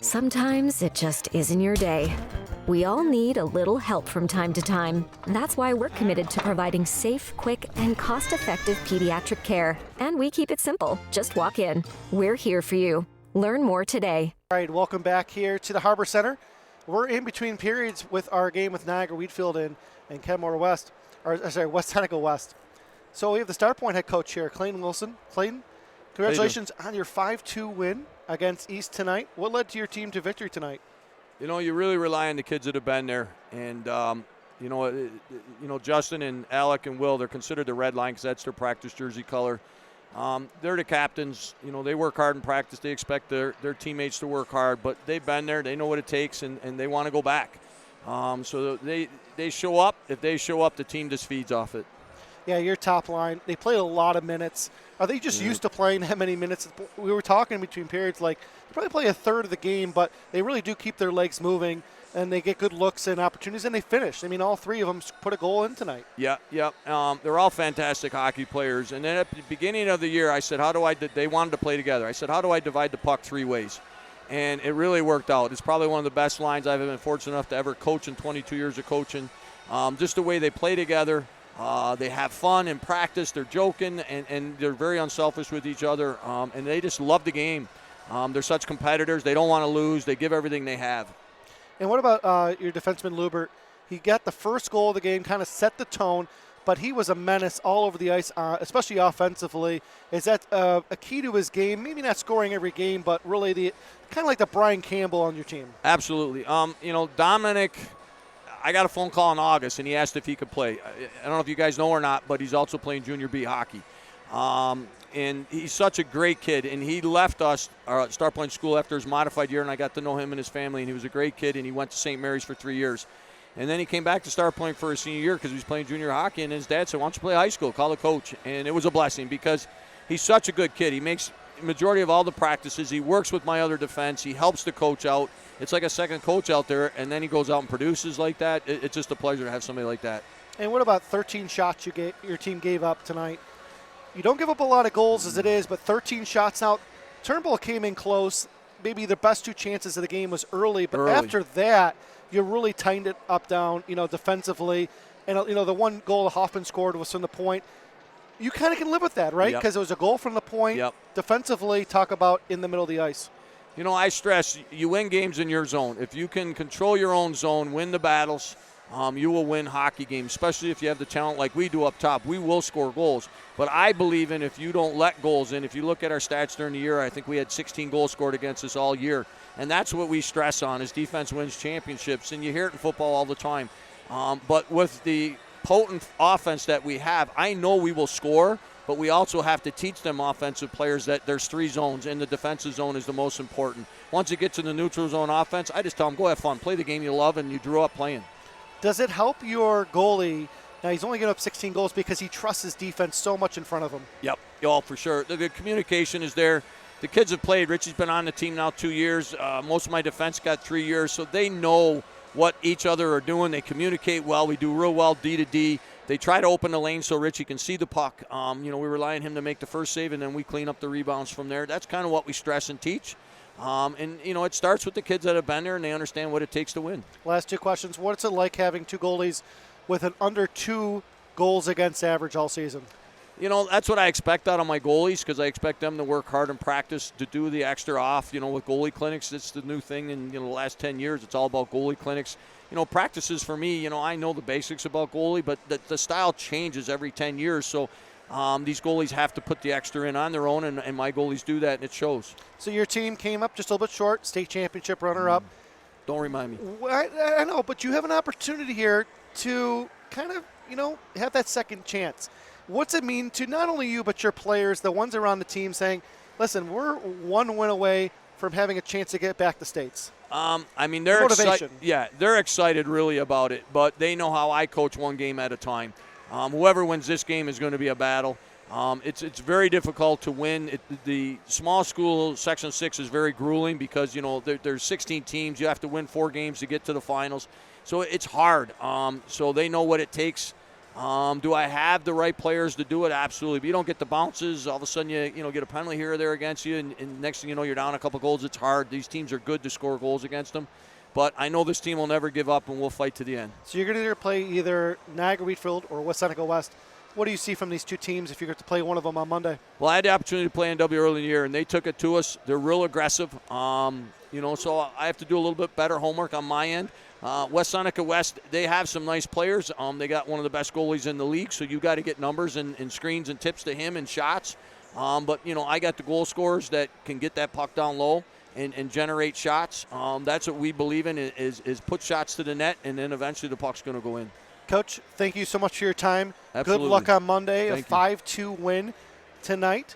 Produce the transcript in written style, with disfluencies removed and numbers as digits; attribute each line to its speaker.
Speaker 1: Sometimes it just isn't your day. We all need a little help from time to time. That's why we're committed to providing safe, quick, and cost-effective pediatric care. And we keep it simple. Just walk in. We're here for you. Learn more today.
Speaker 2: All right, welcome back here to the Harbor Center. We're in between periods with our game with Niagara Wheatfield and Kenmore West, West Seneca West. So we have the Starpoint head coach here, Clayton Wilson. Clayton, congratulations on your 5-2 win against East tonight. What led to your team to victory tonight?
Speaker 3: You know, you really rely on the kids that have been there. And, Justin and Alec and Will, they're considered the red line because that's their practice jersey color. They're the captains. You know, they work hard in practice. They expect their teammates to work hard. But they've been there. They know what it takes, and they want to go back. So they show up. If they show up, the team just feeds off it.
Speaker 2: Yeah, your top line, they played a lot of minutes. Are they just used to playing that many minutes? We were talking between periods, like, they probably play a third of the game, but they really do keep their legs moving, and they get good looks and opportunities, and they finish. I mean, all three of them put a goal in tonight.
Speaker 3: Yeah. They're all fantastic hockey players. And then at the beginning of the year, I said, they wanted to play together. I said, how do I divide the puck three ways? And it really worked out. It's probably one of the best lines I've been fortunate enough to ever coach in 22 years of coaching. Just the way they play together. They have fun in practice. They're joking, and they're very unselfish with each other, and they just love the game. They're such competitors. They don't want to lose. They give everything they have.
Speaker 2: And what about your defenseman, Lubert? He got the first goal of the game, kind of set the tone, but he was a menace all over the ice, especially offensively. Is that a key to his game? Maybe not scoring every game, but really kind of like the Brian Campbell on your team.
Speaker 3: Absolutely. Dominic, I got a phone call in August, and he asked if he could play. I don't know if you guys know or not, but he's also playing junior B hockey. And he's such a great kid. And he left us, Starpoint School, after his modified year, and I got to know him and his family. And he was a great kid, and he went to St. Mary's for 3 years. And then he came back to Starpoint for his senior year because he was playing junior hockey. And his dad said, why don't you play high school? Call the coach. And it was a blessing because he's such a good kid. He makes the majority of all the practices. He works with my other defense. He helps the coach out. It's like a second coach out there, and then he goes out and produces like that. It's just a pleasure to have somebody like that.
Speaker 2: And what about 13 shots your team gave up tonight? You don't give up a lot of goals as it is, but 13 shots now. Turnbull came in close. Maybe the best two chances of the game was early, but after that, you really tightened it up down, defensively. And, the one goal that Hoffman scored was from the point. You kind of can live with that, right? Because it was a goal from the point.
Speaker 3: Yep.
Speaker 2: Defensively, talk about in the middle of the ice.
Speaker 3: I stress you win games in your zone. If you can control your own zone, win the battles, you will win hockey games, especially if you have the talent like we do up top. We will score goals. But I believe in if you don't let goals in. If you look at our stats during the year, I think we had 16 goals scored against us all year. And that's what we stress on is defense wins championships. And you hear it in football all the time. But with the potent offense that we have, I know we will score. But we also have to teach them offensive players that there's three zones, and the defensive zone is the most important. Once you get to the neutral zone offense, I just tell them, go have fun. Play the game you love, and you grew up playing.
Speaker 2: Does it help your goalie? Now, he's only given up 16 goals because he trusts his defense so much in front of him.
Speaker 3: Yep, for sure. The communication is there. The kids have played. Richie's been on the team now 2 years. Most of my defense got 3 years, so they know what each other are doing. They communicate well. We do real well D to D. They try to open the lane so Richie can see the puck. We rely on him to make the first save, and then we clean up the rebounds from there. That's kind of what we stress and teach. It starts with the kids that have been there, and they understand what it takes to win.
Speaker 2: Last two questions. What's it like having two goalies with an under 2 goals against average all season?
Speaker 3: That's what I expect out of my goalies because I expect them to work hard in practice to do the extra off. With goalie clinics, it's the new thing in the last 10 years. It's all about goalie clinics. Practices for me, I know the basics about goalie, but the style changes every 10 years. So these goalies have to put the extra in on their own, and my goalies do that, and it shows.
Speaker 2: So your team came up just a little bit short, state championship runner-up.
Speaker 3: Don't remind me.
Speaker 2: I know, but you have an opportunity here to kind of, have that second chance. What's it mean to not only you but your players, the ones around the team saying, listen, we're one win away from having a chance to get back to states?
Speaker 3: They're excited. Yeah, they're excited really about it, but they know how I coach one game at a time. Whoever wins this game is going to be a battle. It's very difficult to win. The small school Section 6 is very grueling because, there's 16 teams. You have to win 4 games to get to the finals. So it's hard. So they know what it takes Do I have the right players to do it? Absolutely. But you don't get the bounces. All of a sudden, you get a penalty here or there against you, and next thing you know, you're down a couple goals. It's hard. These teams are good to score goals against them. But I know this team will never give up, and we'll fight to the end.
Speaker 2: So you're going to either play either Niagara Wheatfield or West Seneca West. What do you see from these two teams if you get to play one of them on Monday?
Speaker 3: Well, I had the opportunity to play NW early in the year, and they took it to us. They're real aggressive. So I have to do a little bit better homework on my end. West Seneca West, they have some nice players. They got one of the best goalies in the league, so you got to get numbers and screens and tips to him and shots. But I got the goal scorers that can get that puck down low and generate shots. That's what we believe in is put shots to the net, and then eventually the puck's going to go in.
Speaker 2: Coach, thank you so much for your time.
Speaker 3: Absolutely.
Speaker 2: Good luck on Monday.
Speaker 3: Thank
Speaker 2: a 5-2 win tonight.